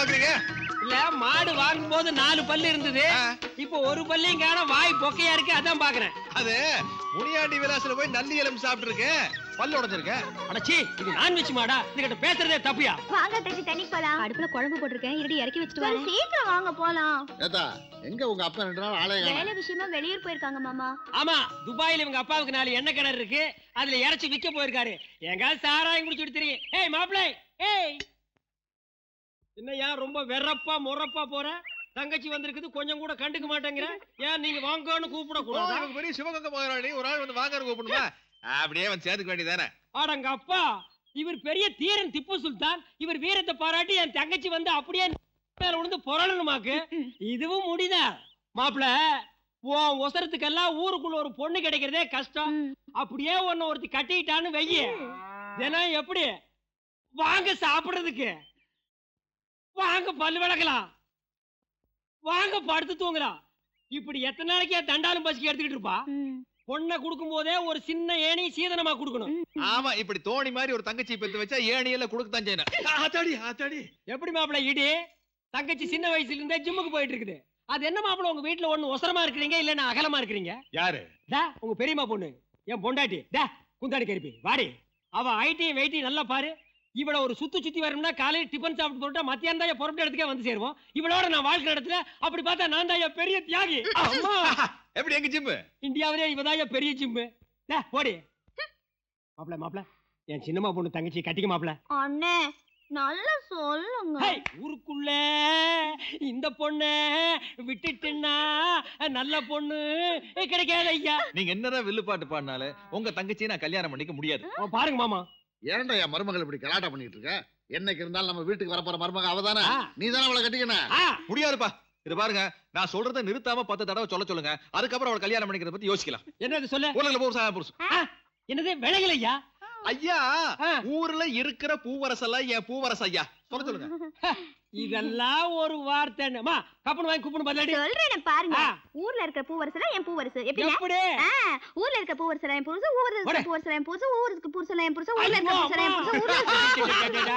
பாக்குறீங்க? இல்ல மாடு வாங்கும் போது 4 பல்லு இருந்தது, இப்போ ஒரு பல்லையும் காண, வாய் பொக்கையா இருக்கு, அதான் பாக்குறேன். அது முனியாண்டி விலாசில போய் நல்லி எலும்பு சாப்பிட்டு இருக்கேன், பல்லு உடைஞ்சிருக்கேன். அடச்சி, இது நான்வெஜ் மாடா, இதுகிட்ட பேசுறதே தப்பியா? வாங்க தட்டி தண்ணி போலாம். அடுப்புல குழம்பு போட்டிருக்கேன், இருடி இறக்கி வச்சுட்டு வரேன். சீக்கிரம் வாங்க போலாம். ஏதா எங்க உங்க அப்பா 2 நாள் ஆளே காணோம்? வேலை விஷயமா வெளியூர் போயிருக்காங்க மாமா. ஆமா, துபாயில இவங்க அப்பாவுக்கு 4 எண்ணெய் கிணறு இருக்கு, அதுல இறைச்சி விக்க போயிருக்காரு. எங்க சாராயம் குடிச்சிட்டு தெரியும். ஏய் மாப்பிள்ளை, ஏய் என்னையா ரொம்ப வெறப்பா முறப்பா போற? தங்கச்சி வந்திருக்குது, கொஞ்சம் கூட கண்டுக்க மாட்டேங்கிற. ஏன் நீங்க வாங்கன்னு கூப்பிட கூடாது? பெரிய சிவகங்கை மகாராணி ஒரு ஆள் வந்து வாங்க கூப்பிடுமா? அப்படியே வந்து சேர்த்துக்க வேண்டியதானே. ஆடங்க அப்பா, இவர் பெரிய தீரன் திப்பு சுல்தான், இவர் வீரத்தை பாராட்டி என் தங்கச்சி வந்து அப்படியே மேல விழுந்து பொறணுமாக்கு. இதுவும் முடிதா மாப்பிள்ள? உன் ஒசரத்துக்கெல்லாம் ஊருக்குள்ள ஒரு பொண்ணு கிடைக்கிறதே கஷ்டம். அப்படியே ஒன்னு ஒருத்தி கட்டிட்டான்னு வெய்ய, தினம் எப்படி வாங்க சாப்பிடுறதுக்கு? வாங்க பல்லு விளக்கலாம், வாங்க படுத்து தூங்கலாம். இப்படி எத்தனை நாளைக்கே தண்டாலும் பசிக்கு எடுத்துக்கிட்டு இருப்பா? பொண்ணை கொடுக்கும் போதே ஒரு சின்ன ஏணி சீதனமா கொடுக்கணும். ஆமா, இப்படி தோணி மாதிரி ஒரு தங்கச்சி பெத்து வச்சா ஏணியெல்லாம் கொடுக்கத்தான் செய்யணும். ஆத்தாடி ஆத்தாடி. எப்படி மாப்பிள்ள இடி? தங்கச்சி சின்ன வயசுல இருந்தே ஜிம்முக்கு போயிட்டு இருக்குது. அது என்ன மாப்பிள்ள, உங்க வீட்டுல ஒண்ணு ஒசரமா இருக்கிறீங்க, இல்லன்னா அகலமா இருக்கிறீங்க? யாரு? உங்க பெரியம்மா பொண்ணு, என் பொண்டாட்டி. குந்தாடி கருப்பி வாடி. அவ ஐட்டியும் வெயிட்டியும் நல்லா பாரு. இவள ஒரு சுத்தி வரணும்னா காலையில் டிபன் சாப்பிட்டு போட்டா மத்தியானம் தான் புறப்பட்ட இடத்துக்கே வந்து சேருவோம். இவளோட நான் வாழ்க்கை இடத்துல அப்படி பார்த்தா நான் தான் பெரிய தியாகி. அம்மா, எப்படி எங்க ஜிம்மு? இந்தியாவிலே இவதான் பெரிய ஜிம்மு. போடி மாப்பிள்ள. மாப்பிள்ள, என் சின்னம்மா பொண்ணு தங்கச்சி கட்டிக்க மாப்பிள்ள. அண்ணே நல்லா சொல்லுங்க. ஊருக்குள்ள இந்த பொண்ணு விட்டுட்டுன்னா நல்ல பொண்ணு கிடைக்காது ஐயா. நீங்க என்னதான் வில்லுப்பாட்டு பாடினால உங்க தங்கச்சியை நான் கல்யாணம் பண்ணிக்க முடியாது. பாருங்க மாமா, ஏன்டா என் மருமகள் இப்படி கலாட்டா பண்ணிட்டு இருக்க? என்னைக்கு இருந்தாலும் நம்ம வீட்டுக்கு வரப்போற மருமக அவதானே, நீ தானே அவளை கட்டிக்கணும். முடியாதுப்பா. இது பாருங்க, நான் சொல்றதை நிறுத்தாம 10 தடவை சொல்லுங்க, அதுக்கப்புறம் அவளை கல்யாணம் பண்ணிக்கிறத பத்தி யோசிக்கலாம். என்னது சொல்ல? ஊர்ல புருஷன். என்னது விளைகள் ஐயா? ஐயா, ஊர்ல இருக்கிற பூவரசெல்லாம் என் பூவரச ஐயா. சொல்லுங்க. இதெல்லாம் ஒரு வார்த்தை. கப்பன் வாங்கி கூப்பிடு பதிலடி சொல்றேன் பாருங்க. ஊர்ல இருக்க பூவரசல என் பூவரசு எப்படி? ஊர்ல இருக்க பூவரசல என் புருஷன், ஊர்ல இருக்க பூவரசல என் புருஷன், ஊருக்கு பூவரசல என் புருஷன், ஊர்ல இருக்க பூவரசல என் புருஷன்.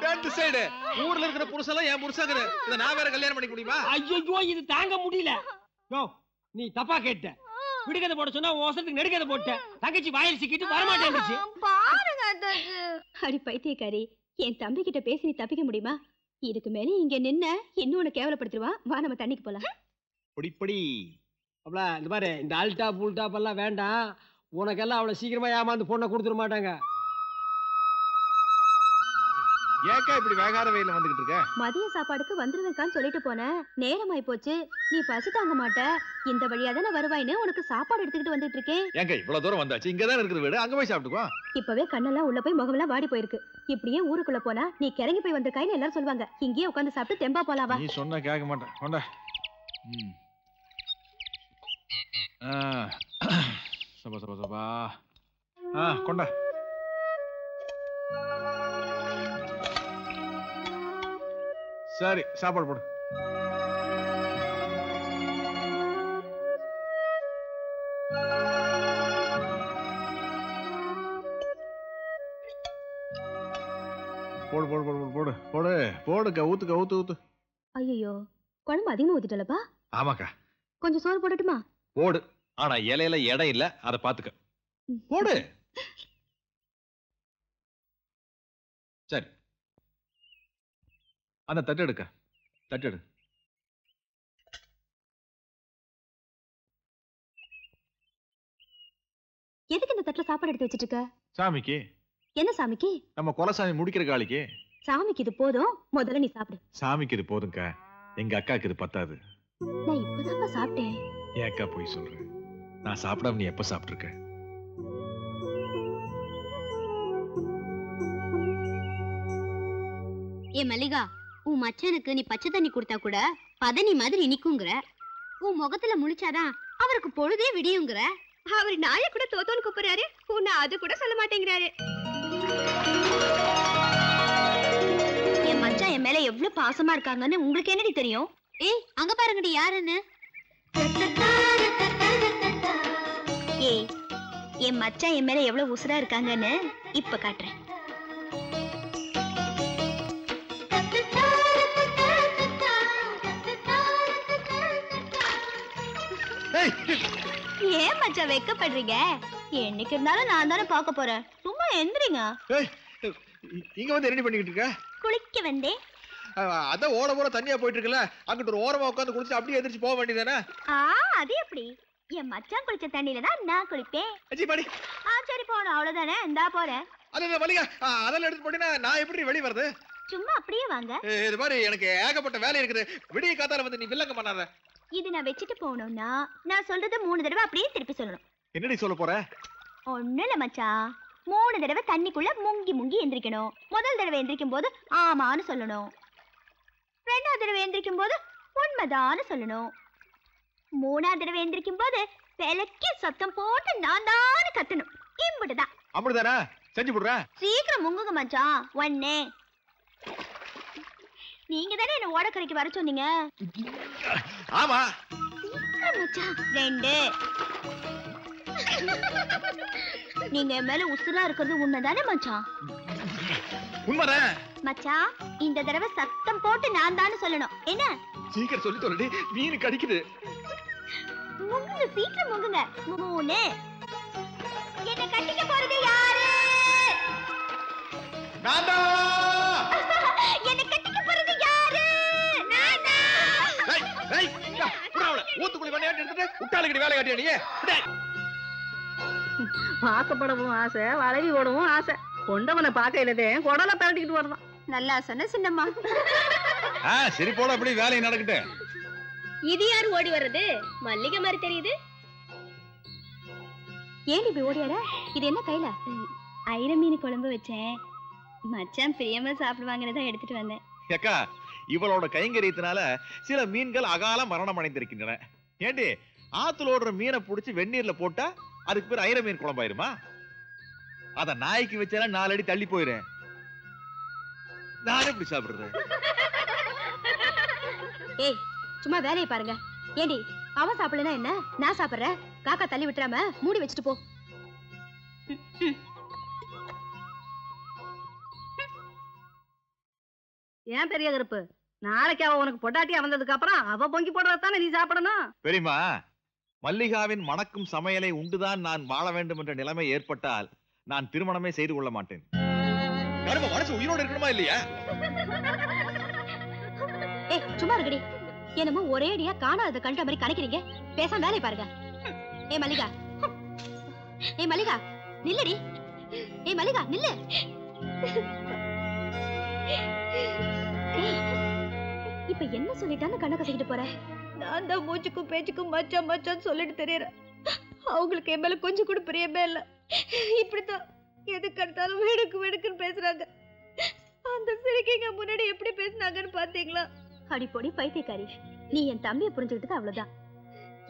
பேண்ட் சைடு ஊர்ல இருக்கிற புருஷன்லாம் என் புருஷங்கற. இத நான் வேற கல்யாணம் பண்ணிக்க முடியுமா? ஐயோ, இது தாங்க முடியல. நீ தப்பா கேட்ட. விடுகதை போட சொன்னா ஓசத்துக்கு நெடுகதை போட்ட. தங்கச்சி வாயில் சிக்கிட்டு வரமாட்டேன்னுச்சு. பாருங்க அடி பைத்தியக்காரி, என் தம்பி கிட்ட பேசி நீ தப்பிக்க முடியுமா? இதுக்கு மேல இங்க நின்ன இன்னும் உன்னை கேவலப்படுத்துவான். வா நம்ம தண்ணிக்கு போலாம். பொடிப்படி அப்பல இந்த பாரு, இந்த ஆல்டா பூல்டாப் எல்லாம் வேண்டாம். உனக்கெல்லாம் அவ்வளவு சீக்கிரமா ஏமாந்து பொண்ணை கொடுத்துட மாட்டாங்க. ஏக்கா இப்படி வேகாத வெயில வந்துகிட்டு இருக்க? மதிய சாப்பாடுக்கு வந்துருவேக்கான்னு சொல்லிட்டு போனேன். நேரமாயி போச்சு. நீ பசி தாங்க மாட்ட. இந்த வழியா தானே வருவாயின்னு உனக்கு சாப்பாடு எடுத்துக்கிட்டு வந்துட்டு இருக்கேன். ஏங்க இவ்வளவு தூரம் வந்தாச்சு, இங்கதான் இருக்குது வீடு, அங்க போய் சாப்பிட்டுக்கோ. இப்பவே கண்ணெல்லாம் உள்ள போய் முகமெல்லாம் வாடி போயிருக்கு. இப்படியே ஊருக்குள்ள போனா நீ கிறங்கி போய் வந்திருக்காயின்னு எல்லாரும் சொல்லுவாங்க. இங்கேயே உட்காந்து சாப்பிட்டு தெம்பா போலாவா? நீ சொன்னா கேட்க மாட்டேன். கொண்டா. சபா சபா சபா. கொண்டா. சரி, சாப்பாடு போடு. போடு போடு போடு போடு போடு போடுக்கா, ஊத்துக்க, ஊத்து ஊத்து. ஐயோ, குழம்பு அதிகமா ஊத்திட்டலப்பா. ஆமாக்கா. கொஞ்சம் சோறு போடட்டுமா? போடு. ஆனா இலையில இடம் இல்ல, அத பாத்துக்க. போடு. சரி, அந்த தட்டு எடுக்க. தட்டு எடு. எதுக்கு இந்த தட்டுல சாப்பாடு எடுத்து வச்சிட்டு இருக்க? சாமிக்கு. என்ன சாமிக்கு? நம்ம குலசாமி முடிக்கிற காலிக்கு. சாமிக்கு இது போதும், முதல்ல நீ சாப்பிடு. சாமிக்கு இது போதும்க்கா, எங்க அக்காக்கு இது பத்தாது. நான் இப்பதான்ப்பா சாப்பிட்டேன். ஏக்கா போய் சொல்றேன்? நான் சாப்பிடாம நீ எப்ப சாப்பிட்டுருக்க? ஏ மல்லிகா, உன் மச்சனுக்கு நீ பச்சை தண்ணி கொடுத்தா கூட பதனி மாதிரி இனிக்குங்கிற. உன் முகத்துல முழிச்சாதான் அவருக்கு பொழுதே விடியுங்கிற. அவர் நாயை கூட தோத்தோன்னு கூப்பிடுறாரு, உன்னை அது கூட சொல்ல மாட்டேங்கிறாரு. என் மச்சான் என் மேல எவ்வளவு பாசமா இருக்காங்கன்னு உங்களுக்கு என்னடி தெரியும்? ஏய், அங்க பாருங்கடி யாருன்னு. ஏய், என் மச்சான் என் மேல எவ்வளவு உசுரா இருக்காங்கன்னு இப்ப காட்டுறேன். ஏன் மச்சான் வெக்கப்படுறீங்க? என்னைக்கு இருந்தாலும் நான் தானே பார்க்க போறேன். சும்மா எந்திரிங்க. இங்க வந்து ரெடி பண்ணிக்கிட்டு இருக்க? குளிக்க வந்தேன். அதான் ஓட ஓட தண்ணியா போயிட்டு இருக்குல்ல, அங்கிட்டு ஒரு ஓரமா உட்காந்து குளிச்சு அப்படியே எந்திரிச்சு போக வேண்டியதானே? அது எப்படி? என் மச்சான் குளிச்ச தண்ணியில தான் நான் குளிப்பேன். சரி போறேன், அவ்வளவுதானே. இந்தா போறேன். அதான் மல்லிகா, அதெல்லாம் எடுத்து போட்டீங்கன்னா நான் எப்படி வெளியே வருது? சும்மா அப்படியே வாங்க. இது மாதிரி எனக்கு ஏகப்பட்ட வேலை இருக்குது. விடிய காத்தால வந்து நீ வில்லங்க பண்ணாத. இது நான் வச்சுட்டு போகணும்னா நான் சொல்றது 3 தடவை அப்படியே திருப்பி சொல்லணும். என்னடி சொல்ல போற? ஒண்ணும் இல்ல மச்சான். 3 தடவை தண்ணிக்குள்ள முங்கி முங்கி எந்திரிக்கணும். முதல் தடவை எந்திரிக்கும் போது ஆமான்னு சொல்லணும். 2வது தடவை எந்திரிக்கும் போது உண்மைதான்னு சொல்லணும். 3வது தடவை எந்திரிக்கும் போது பெலக்கி சத்தம் போட்டு நான் தான் கத்தணும். இம்புட்டுதான். அப்படிதானே? செஞ்சு போடுறேன். சீக்கிரம் முங்குங்க மச்சான். ஒண்ணே. நீங்க தானே என்ன ஓடக்கரைக்கு வர சொன்னீங்க. ஆமா. சீக்கிரம் மச்சான். 2. நீங்க என் மேல உசுரா இருக்கிறது உண்மைதானே மச்சான்? உண்மைதான் மச்சான். இந்த தடவை சத்தம் போட்டு நான் தான் சொல்லணும். என்ன? சீக்கிரம் சொல்லி சொல்லடி, மீன் கடிக்குது. முங்குங்க, சீக்கிரம் முங்குங்க. 3. என்ன கட்டிக்க போறது யாரு? நான்தா. என்ன கட்டிக்க போறது யாரு? நான்தா. ஏய் ஏய், புறாவல ஊத்துக்குளி பண்ணையாட்டி எடுத்துட்டு உட்டாளுக்கு வேலை காட்டியா நீ? வாக்கப்படவும் ஆசை, வளவி ஓடவும் ஆசை. கொண்டவனை பார்க்கையிலதே குடலை பரட்டிக்கிட்டு வரலாம். நல்லா சொன்ன சின்னம்மா. சரி போட, அப்படி வேலை நடக்கட்டு. இது யாரு ஓடி வர்றது? மல்லிகை மாதிரி தெரியுது. ஏன் இப்படி ஓடியார? இது என்ன கையில? ஐர மீன் குழம்பு வச்சேன். மச்சான் பிரியமா சாப்பிடுவாங்கன்னு எடுத்துட்டு வந்தேன். ஏக்கா, இவளோட கைங்கரியத்தினால சில மீன்கள் அகால மரணம் அடைந்திருக்கின்றன. ஏண்டி, ஆத்துல ஓடுற மீனை புடிச்சு வெந்நீர்ல போட்டா அதுக்கு பேர் ஐர மீன் குழம்பாயிருமா? அத நாய்க்கு வச்சா 4 அடி தள்ளி போயிரு. நான் எப்படி சாப்பிடுறது? ஏய், சும்மா வேலையை பாருங்க. ஏண்டி, அவன் சாப்பிடலனா என்ன, நான் சாப்பிடுறேன். காக்கா தள்ளி விட்டுறாம மூடி வச்சுட்டு போ. ஏன் பெரிய கருப்பு, நாளைக்கு அவ உனக்கு பொட்டாட்டியா வந்ததுக்கு அப்புறம் அவ பொங்கி போடுறதானே நீ சாப்பிடணும். பெரியமா, மல்லிகாவின் மணக்கும் சமையலை உண்டுதான் நான் வாழ வேண்டும் என்ற நிலைமை ஏற்பட்டால் நான் திருமணமே செய்து கொள்ள மாட்டேன். மனசு உயிரோடு இருக்கணுமா இல்லையா? ஏய், சும்மா இருக்கடி. என்னமோ ஒரே அடியா காணாத கண்ட மாதிரி கணக்கிறீங்க. பேசாம வேலையை பாருங்க. ஏய் மல்லிகா, ஏய் மல்லிகா நில்லடி. ஏய் மல்லிகா நில்லு. இப்ப என்ன சொல்லிட்டான்னு கண்ண கசக்கிட்டு போற? நான் தான் மூச்சுக்கும் பேச்சுக்கும் மச்சான் மச்சான் சொல்லிட்டு தெரியறேன். அவங்களுக்கு என் மேல கொஞ்சம் கூட பிரியமே இல்ல. இப்படித்தான் எதுக்கு எடுத்தாலும் வேடுக்கு வேடுக்குன்னு பேசுறாங்க. அந்த சிரிக்கைங்க முன்னாடி எப்படி பேசினாங்கன்னு பாத்தீங்களா? அடி பொடி பைத்தியக்காரி, நீ என் தம்பியை புரிஞ்சுக்கிட்டது அவ்வளவுதான்.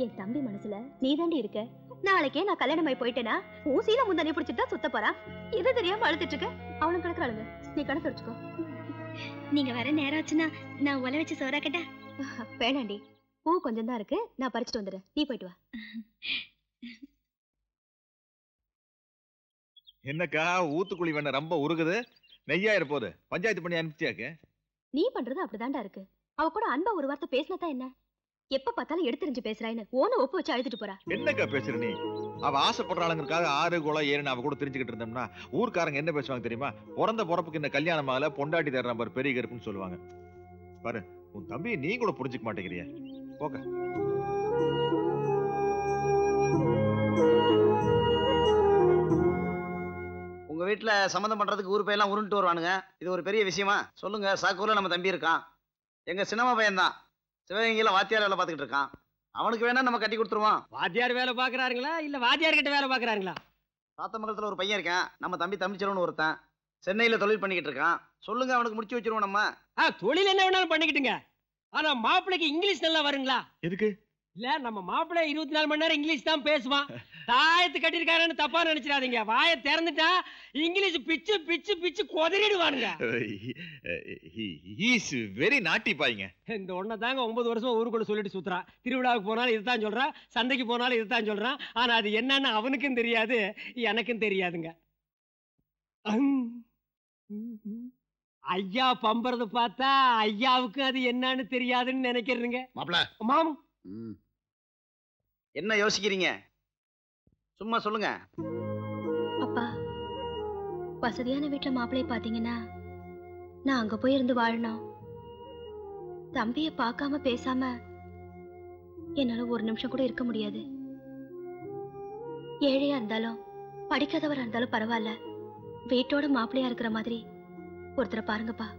என் தம்பி மனசுல நீ தாண்டி இருக்க. நாளைக்கே நான் கல்யாணம் ஆகி போயிட்டேனா ஊசியில முந்தானி பிடிச்சிட்டு சுத்த போறான். இது தெரியாம அழுத்திட்டு இருக்க. அவனும் கிடக்குறாளுங்க, நீ கணக்கு வச்சுக்கோ. நீங்க வர நேரம் ஆச்சுன்னா நான் உல வச்சு சோறாக்கட்டா? வேணாண்டி, பூ கொஞ்சம் தான் இருக்கு, நான் பறிச்சுட்டு வந்துடுறேன். நீ போயிட்டு வா. என்னக்கா ஊத்துக்குழி வேண ரொம்ப உருகுது, நெய்யா இருப்போது. பஞ்சாயத்து பண்ணி அனுப்பிச்சியாக்கு? நீ பண்றது அப்படிதான்டா இருக்கு. அவ கூட அன்பா ஒரு வார்த்தை பேசினதா என்ன? எப்ப பார்த்தாலும் எடுத்துரிஞ்சு பேசுறாயின்னு ஓன ஒப்பு வச்சு அழுத்திட்டு போறா. என்னக்கா பேசுற நீ? அவ ஆசைப்படுறாளுங்கிறதுக்காக 6 குளம் 7 அவ கூட தெரிஞ்சுக்கிட்டு இருந்தோம்னா ஊர்க்காரங்க என்ன பேசுவாங்க தெரியுமா? பிறந்த பொறப்புக்கு இந்த கல்யாணம் ஆகல, பொண்டாட்டி தர நம்பர் பெரிய கருப்புன்னு சொல்லுவாங்க. பாரு, உன் தம்பியை நீ கூட புரிஞ்சுக்க மாட்டேங்கிறிய. போக. உங்க வீட்டுல சம்மந்தம் பண்றதுக்கு ஊர் பையெல்லாம் உருண்டு வருவானுங்க. இது ஒரு பெரிய விஷயமா? சொல்லுங்க. சாக்கூர்ல நம்ம தம்பி இருக்கான், எங்க சின்னம்மா பையன் தான். சிவகங்கையில வாத்தியார் வேலை பார்த்துக்கிட்டு இருக்கான். அவனுக்கு வேணா நம்ம கட்டி கொடுத்துருவோம். வாத்தியார் வேலை பாக்குறாருங்களா இல்ல வாத்தியார் கிட்ட வேலை பாக்குறாங்களா? சாத்தமங்கலத்துல ஒரு பையன் இருக்கான், நம்ம தம்பி தமிழ்ச்செல்வன் ஒருத்தன். சென்னையில தொழில் பண்ணிக்கிட்டு இருக்கான். சொல்லுங்க, அவனுக்கு முடிச்சு வச்சிருவோம் நம்ம. தொழில் என்ன வேணாலும் பண்ணிக்கிட்டுங்க. ஆனா மாப்பிளைக்கு இங்கிலீஷ் நல்லா வருங்களா? எதுக்கு? இல்ல, நம்ம மாப்பிள்ளை 24 மணி நேரம் இங்கிலீஷ் தான் பேசுவான். தாயத்து கட்டிருக்காருன்னு தப்பா நினைச்சிடாதீங்க. வாயை திறந்துட்டா இங்கிலீஷ் பிச்சு பிச்சு பிச்சு கொதறிடுவானுங்க. ஹீஸ் வெரி நாட்டி பாய்ங்க. இந்த ஒன்ன தாங்க 9 வருஷம் ஊருக்குள்ள சொல்லிட்டு சுத்துறா. திருவிழாவுக்கு போனாலும் இதுதான் சொல்றான், சந்தைக்கு போனாலும் இதுதான் சொல்றான். ஆனா அது என்னன்னு அவனுக்கும் தெரியாது, எனக்கும் தெரியாதுங்க. ஐயா பம்பறத பார்த்தா ஐயாவுக்கு அது என்னன்னு தெரியாதுன்னு நினைக்கிறதுங்க. மாப்ள மாமு, என்ன யோசிக்கிறீங்க? சும்மா சொல்லுங்க. அப்பா, வசதியான வீட்டுல மாப்பிள்ளைய பாத்தீங்கன்னா நான் அங்க போய் இருந்து வாழணும். தம்பிய பார்க்காம பேசாம என்னால ஒரு நிமிஷம் கூட இருக்க முடியாது. ஏழையா இருந்தாலும் படிக்காதவரா இருந்தாலும் பரவாயில்ல, வீட்டோட மாப்பிள்ளையா இருக்கிற மாதிரி ஒருத்தரை பாருங்கப்பா.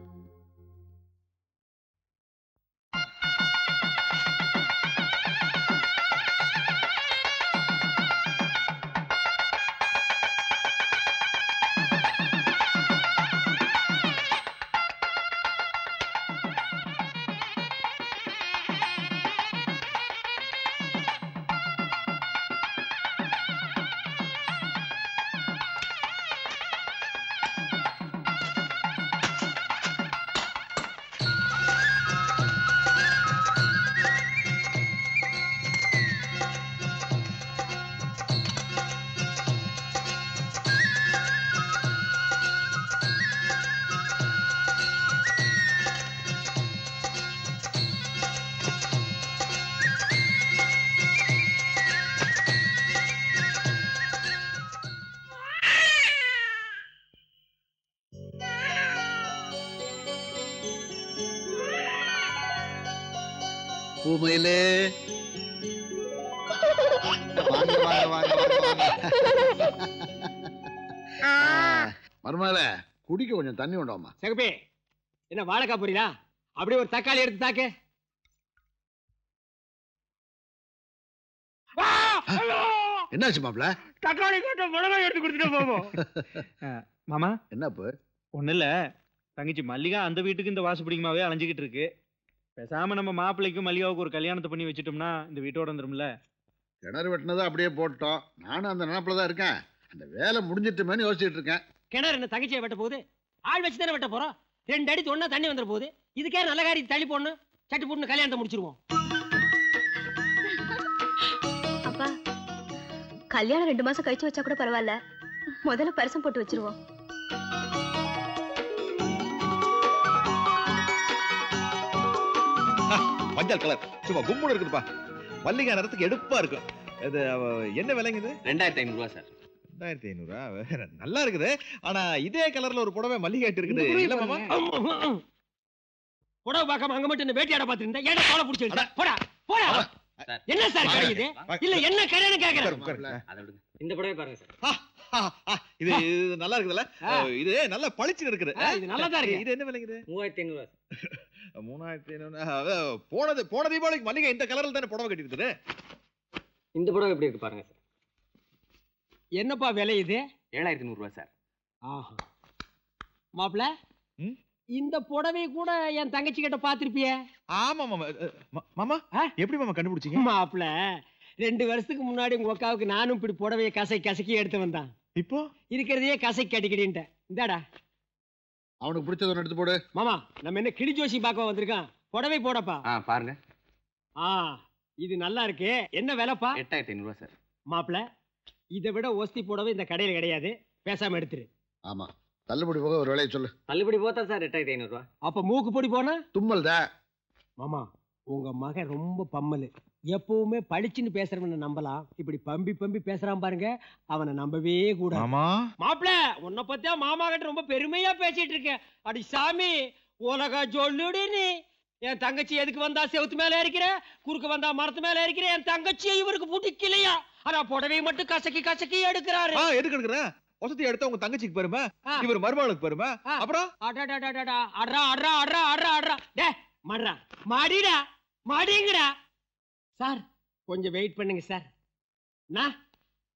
பூமையிலே வாங்க வாங்க வாங்க மருமகள குடிக்க கொஞ்சம் தண்ணி உண்டாமா. சகப்பே, என்ன வாழைக்காய் போறீங்களா? அப்படியே ஒரு தக்காளி எடுத்து தாக்கு. என்னாச்சு மாப்ள? தக்காளி கேட்ட மிளகாய் எடுத்து கொடுத்துட்டு போவோம். மாமா என்னப்பு? ஒண்ணு இல்ல, தங்கச்சி மல்லிகா அந்த வீட்டுக்கு இந்த வாசுபடிக்குமாவே அலைஞ்சுக்கிட்டு இருக்கு. பேசாம நம்ம மாப்பிள்ளைக்கும் மல்லிகாவுக்கு ஒரு கல்யாணத்தை பண்ணி வச்சுட்டோம்னா இந்த வீட்டோட வந்துரும்ல. கிணறு வெட்டினதை அப்படியே போட்டோம். நானும் அந்த நினைப்புல தான் இருக்கேன். அந்த வேலை முடிஞ்சிட்டுமேன்னு யோசிச்சுட்டு இருக்கேன். கிணறு என்ன தங்கச்சியை வெட்ட போகுது? ஆள் வச்சு தானே வெட்ட போறோம். 2 அடி தொண்ணா தண்ணி வந்துட போகுது. இதுக்கே நல்ல காரியத்தை தள்ளி போடணும். சட்டு போட்டு கல்யாணத்தை முடிச்சிருவோம். அப்பா, கல்யாணம் 2 மாசம் கழிச்சு வச்சா கூட பரவாயில்ல, முதல்ல பரிசம் போட்டு வச்சிருவோம். மஞ்சள் கலர் சும்மா கும்முன்னு இருக்குதுப்பா. மல்லிகா நேரத்துக்கு எடுப்பா இருக்கும். இது என்ன விலைங்க இது? 2500 ரூபாய் சார். 2500 நல்லா இருக்குது. ஆனா இதே கலர்ல ஒரு புடவை மல்லிகா இருக்குது. இல்ல மாமா, புடவை பார்க்காம அங்க மட்டும் வேட்டியாட பாத்துருந்தா ஏடா தோலை புடிச்சிருந்தா போடா போடா. என்ன சார் கடை இது? இல்ல என்ன கடைன்னு கேக்குறேன். அதை விடுங்க. இந்த புடவை பாருங்க சார். இது நல்லா இருக்குதுல்ல? இது நல்லா பளிச்சுன்னு இருக்குது. இது நல்லா தான் இருக்கு. இது என்ன விலைங்க இது? 3500 ரூபாய். 3500. போன தீபாவளிக்கு மல்லிகா இந்த கலர்ல தானே புடவை கட்டி இருக்குது. இந்த புடவை எப்படி இருக்கு பாருங்க சார். என்னப்பா விலை இது? 7100 ரூபாய் சார். ஆஹா. மாப்ள, இந்த புடவை கூட என் தங்கச்சி கிட்ட பாத்திருப்பிய? ஆமா மாமா. மாமா எப்படி மாமா கண்டுபிடிச்சீங்க? மாப்ள, 2 வருஷத்துக்கு முன்னாடி உங்க அக்காவுக்கு நானும் இப்படி புடவையை கசக்கி எடுத்து வந்தான். இப்போ இருக்கிறதையே கசக்கி கட்டிக்கிட்டேன். இந்தாடா. அவனுக்கு பிடிச்சத ஒன்று எடுத்து போடு. மாமா, நம்ம என்ன கிளி ஜோசி பார்க்க வந்திருக்கான். புடவை போடப்பா. பாருங்க. இது நல்லா இருக்கு. என்ன விலைப்பா? 8500 ரூபாய் சார். மாப்ள, இதை விட ஒஸ்தி புடவை இந்த கடையில கிடையாது. பேசாம எடுத்துரு. ஆமா, தள்ளுபடி போக ஒரு வேலையை சொல்லு. தள்ளுபடி போத்தா சார் 8500 ரூபாய். அப்ப மூக்கு பொடி போனா? தும்மல் தான். மாமா, உங்க மகன் ரொம்ப பம்மலு. எப்பவுமே பளிச்சுன்னு பேசுறவனை நம்பலாம். இப்படி பம்பி பம்பி பேசுறான் பாருங்க, அவனை நம்பவே கூட. மாப்ள, உன்னை பத்தியா மாமா கிட்ட ரொம்ப பெருமையா பேசிட்டு இருக்கேன். அடி சாமி, உலக சொல்லுடி நீ. என் தங்கச்சி எதுக்கு வந்தா செவுத்து மேல இருக்கிற, குறுக்க வந்தா மரத்து மேல இருக்கிற. என் தங்கச்சியை இவருக்கு பிடிக்கலையா? ஆனா புடவை மட்டும் கசக்கி எடுக்கிறாரு. எதுக்கு எடுக்கிற? வசதி எடுத்தா உங்க தங்கச்சிக்கு பெருமை, இவர் மருமகளுக்கு பெருமை. அப்புறம் மாடிங்கடா. சார், கொஞ்சம் வெயிட் பண்ணுங்க சார்.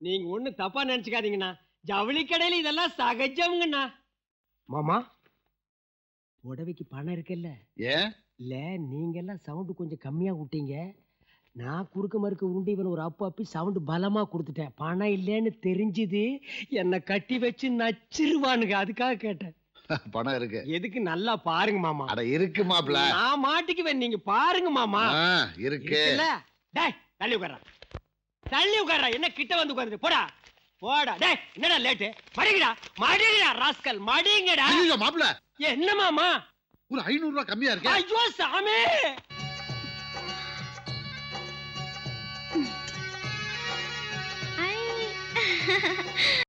நீங்க ஒண்ணு தப்பா நினைச்சுக்காதீங்கண்ணா. ஜவுளி கடையில இதெல்லாம் சகஜம்ங்கண்ணா. மாமா, புடவைக்கு பணம் இருக்குல்ல? ஏன் இல்ல, நீங்க எல்லாம் சவுண்ட் கொஞ்சம் கம்மியா விட்டீங்க. நான் குறுக்க மறுக்க உருண்டு இவன் ஒரு அப்பி சவுண்ட் பலமா கொடுத்துட்டேன். பணம் இல்லைன்னு தெரிஞ்சுது, என்ன கட்டி வச்சு நச்சிருவானுங்க. அதுக்காக கேட்டேன். பணம் இருக்கு. எதுக்கு நல்லா பாருங்க மாமா. அட இருக்கு மாப்ள. நான் மாட்டிக்குவேன், நீங்க பாருங்க மாமா. இருக்கு. டேய், தள்ளி உட்கார்றா. என்ன கிட்ட வந்து உட்கார்ந்து போடா போடா. டேய், என்னடா லேட்டு? மடிங்கடா ராஸ்கல், மடிங்கடா. ஐயோ மாப்ள, என்ன மாமா? ஒரு 500 ரூபாய் கம்மியா இருக்கு. ஐயோ சாமி.